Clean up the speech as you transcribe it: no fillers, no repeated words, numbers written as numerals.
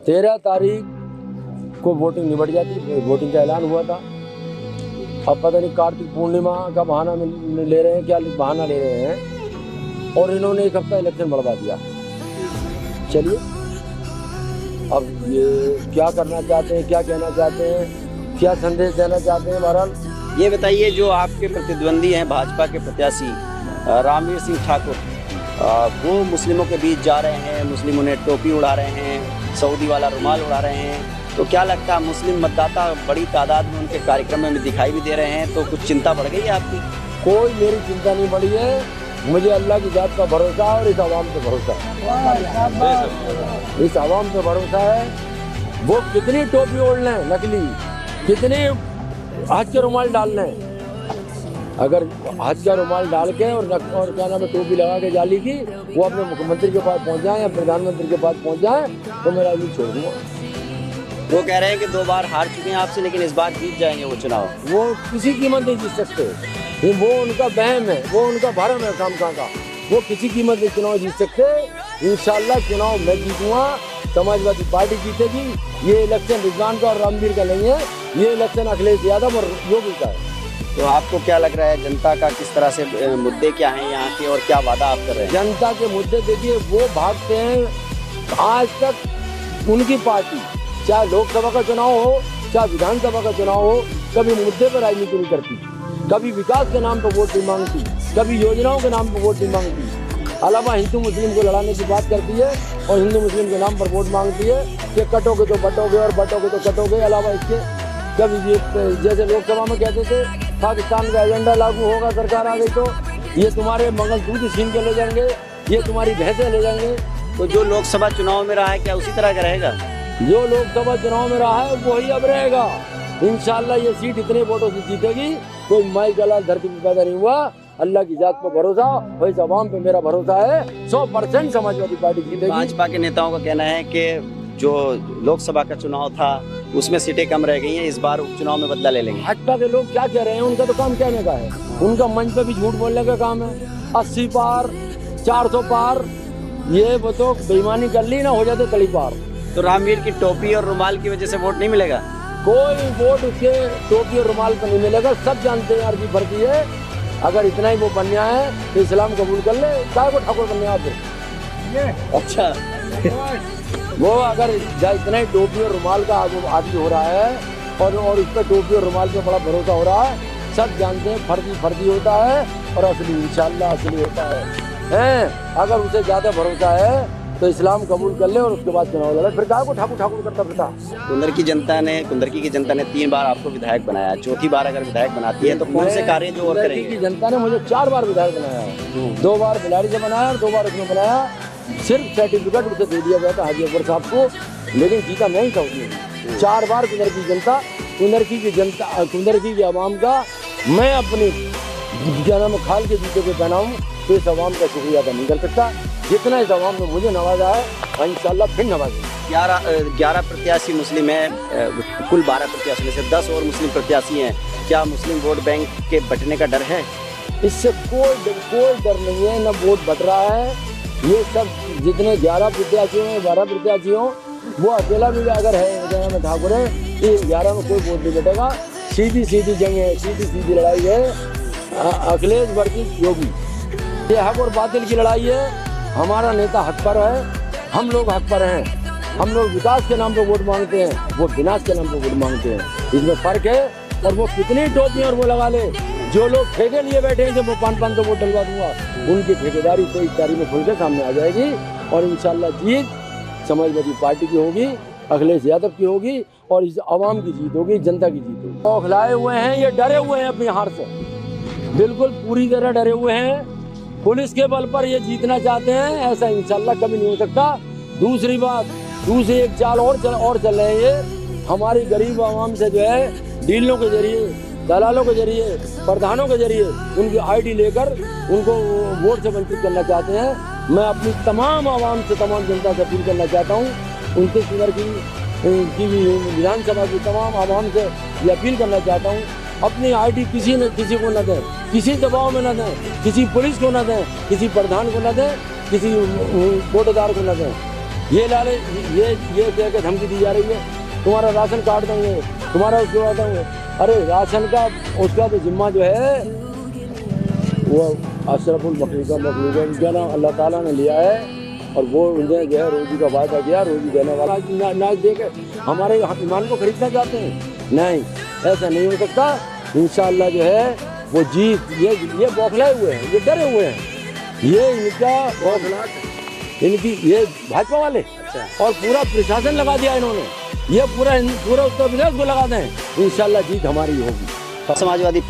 13 तारीख को वोटिंग निबट जाती, वोटिंग का ऐलान हुआ था। अब पता नहीं कार्तिक पूर्णिमा का बहाना ले रहे हैं, क्या बहाना ले रहे हैं, और इन्होंने एक हफ्ता इलेक्शन बढ़वा दिया। चलिए, अब ये क्या करना चाहते हैं, क्या कहना चाहते हैं, क्या संदेश देना चाहते हैं। बहरहाल ये बताइए, जो आपके प्रतिद्वंदी हैं भाजपा के प्रत्याशी रामवीर सिंह ठाकुर, वो मुस्लिमों के बीच जा रहे हैं, मुस्लिम उन्हें टोपी उड़ा रहे हैं, सऊदी वाला रुमाल उड़ा रहे हैं, तो क्या लगता है मुस्लिम मतदाता बड़ी तादाद में उनके कार्यक्रम में दिखाई भी दे रहे हैं, तो कुछ चिंता बढ़ गई है आपकी? कोई मेरी चिंता नहीं बढ़ी है, मुझे अल्लाह की जात का भरोसा है और इस आवाम पे भरोसा है। इस आवाम पे भरोसा है, वो कितनी टोपी ओढ़ लें नकली, कितने हाथ के रुमाल डाल लें, अगर हाथ का रुमाल डाल के और क्या नाम है टोपी लगा के जाली की वो अपने मुख्यमंत्री के पास पहुंच जाए या प्रधानमंत्री के पास पहुंच जाए तो मैं राजनीति छोड़ दूंगा। वो कह रहे हैं कि 2 बार हार चुके हैं आपसे, लेकिन इस बार जीत जाएंगे वो चुनाव। वो किसी कीमत नहीं जीत सकते, वो उनका वहम है, वो उनका भरम है खामखा का। वो किसी कीमत में चुनाव जीत सकते। इंशाल्लाह चुनाव मैं जीतूंगा, समाजवादी पार्टी जीतेगी। ये इलेक्शन रिजवान का और रामवीर का नहीं है, ये इलेक्शन अखिलेश यादव और योगी का है। तो आपको क्या लग रहा है, जनता का किस तरह से मुद्दे क्या हैं यहाँ के, और क्या वादा आप कर रहे हैं? जनता के मुद्दे देखिए, वो भागते हैं। आज तक उनकी पार्टी चाहे लोकसभा का चुनाव हो चाहे विधानसभा का चुनाव हो, कभी मुद्दे पर राजनीति नहीं करती, कभी विकास के नाम पर वोट नहीं मांगती, कभी योजनाओं के नाम पर वोट नहीं मांगती। अलावा हिंदू मुस्लिम को लड़ाने की बात करती है और हिंदू मुस्लिम के नाम पर वोट मांगती है कि कटोगे तो बटोगे और बटोगे तो कटोगे। अलावा इसके कभी ये जैसे लोकसभा में कहते थे पाकिस्तान का एजेंडा लागू होगा, सरकार आ गई तो ये तुम्हारे मंगलसूत्र छीन के ले जाएंगे, ये तुम्हारी भैंसें ले जाएंगे। तो जो लोकसभा चुनाव में रहा है क्या उसी तरह का रहेगा? जो लोकसभा चुनाव में रहा है वही अब रहेगा। इंशाल्लाह ये सीट इतने वोटों से जीतेगी, कोई माई गलाल धरती में पैदा नहीं हुआ। अल्लाह की जात पर भरोसा, वही आवाम पे मेरा भरोसा है। 100% समाजवादी पार्टी जीतेगी। भाजपा के नेताओं का कहना है कि जो लोकसभा का चुनाव था उसमें सीटें कम रह गई हैं, इस बार उपचुनाव में बदला ले लेंगे। भाजपा के लोग क्या कह रहे हैं, उनका तो काम कहने का है, उनका मंच पे भी झूठ बोलने का काम है। 80 पार 400 पार, ये वो तो बेईमानी कर ली ना, हो जाते तली पार। तो रामवीर की टोपी और रुमाल की वजह से वोट नहीं मिलेगा? कोई वोट उसके टोपी और रुमाल पर नहीं मिलेगा। सब जानते हैं अर्जी भरती है, अगर इतना ही वो बनया है तो इस्लाम कबूल कर ले, क्या को ठाकुर बनने आप। अच्छा वो अगर इतना ही टोपी और रुमाल का आदमी हो रहा है और इस पर टोपी और रुमाल पे बड़ा भरोसा हो रहा है, सब जानते हैं फर्जी होता है और असली इंशाल्लाह असली होता है। अगर उसे ज्यादा भरोसा है तो इस्लाम कबूल कर ले और उसके बाद चुनाव लड़े, फिर कहा को ठाकुर करता फिरता। कुंदरकी की जनता ने 3 बार आपको विधायक बनाया, चौथी बार अगर विधायक बनाती है तो कौन से कार्य जो और करेंगे? की जनता ने मुझे 4 बार विधायक बनाया, 2 बार बिलाड़ी से बनाया और 2 बार उसने बनाया। सिर्फ सर्टिफिकेट उसे दे दिया गया था हाजी अकबर साहब को, लेकिन जीता मैं ही था उसमें। 4 बार कुंदरकी की आवाम का मैं अपनी क्या नाम खाल के जूते पे पहनाऊं तो इस आवाम का शुक्रिया अदा नहीं कर सकता। जितना इस आवाम ने मुझे नवाजा है इंशाल्लाह फिर नवाजेंगे। 11 प्रत्याशी मुस्लिम है, कुल 12 प्रत्याशी में से 10 और मुस्लिम प्रत्याशी हैं। क्या मुस्लिम वोट बैंक के बंटने का डर है? इससे कोई डर नहीं है, न वोट बट रहा है। ये सब जितने 11 प्रत्याशी हों 12 प्रत्याशी हों, वो अकेला भी अगर है ठाकुर है, ये 11 में कोई वोट नहीं बटेगा। सीधी जंग है, सीधी लड़ाई है अखिलेश वर्सेस योगी। ये हक और बातिल की लड़ाई है। हमारा नेता हक पर है, हम लोग हक पर हैं। हम लोग विकास के नाम पर वोट मांगते हैं, वो विनाश के नाम पर वोट मांगते हैं। इसमें फर्क है। और वो कितनी टोपियां और वो लगा ले, जो लोग ठेके लिए बैठे हैं, जब वो 500 वोट डलवा दूंगा, उनकी ठेकेदारी 23 तारीख में खुल के सामने आ जाएगी। और इंशाल्लाह जीत समाजवादी पार्टी की होगी, अखिलेश यादव की होगी और इस आवाम की जीत होगी, जनता की जीत होगी। खौफलाए हुए हैं, ये डरे हुए हैं अपनी हार से, बिल्कुल पूरी तरह डरे हुए हैं। पुलिस के बल पर ये जीतना चाहते हैं, ऐसा इंशाल्लाह कभी नहीं हो सकता। दूसरी बात, दूसरी एक चाल और चल रहे हैं ये हमारी गरीब आवाम से, जो है डीलरों के जरिए, दलालों के जरिए, प्रधानों के जरिए उनकी आईडी लेकर उनको वोट से वंचित करना चाहते हैं। मैं अपनी तमाम आवाम से, तमाम जनता से अपील करना चाहता हूँ, 29 नवंबर की विधानसभा की तमाम आवाम से ये अपील करना चाहता हूँ, अपनी आईडी किसी को न दें, किसी दबाव में न दें, किसी पुलिस को न दें, किसी प्रधान को न दें, किसी वोटदार को न दें। ये लाले ये कह के धमकी दी जा रही है, तुम्हारा राशन काट देंगे, तुम्हारा उसके बाद देंगे। अरे राशन का उसका तो जिम्मा जो है वो अशरफुल मखलूक है, उनका नाम अल्लाह ताला ने लिया है और वो उन्हें जो है रोजी का वादा किया, रोजी देने वाला ना दे के हमारे ईमान को खरीदना चाहते हैं। नहीं, ऐसा नहीं हो सकता। इंशाअल्लाह जो है वो जीत, ये बौखलाए हुए हैं, ये डरे हुए हैं, ये इनका बौखलाहट इनकी, ये भाजपा वाले और पूरा प्रशासन लगा दिया इन्होंने, ये पूरा उत्तर प्रदेश को लगा दें, इंशाअल्लाह जीत हमारी होगी। समाजवादी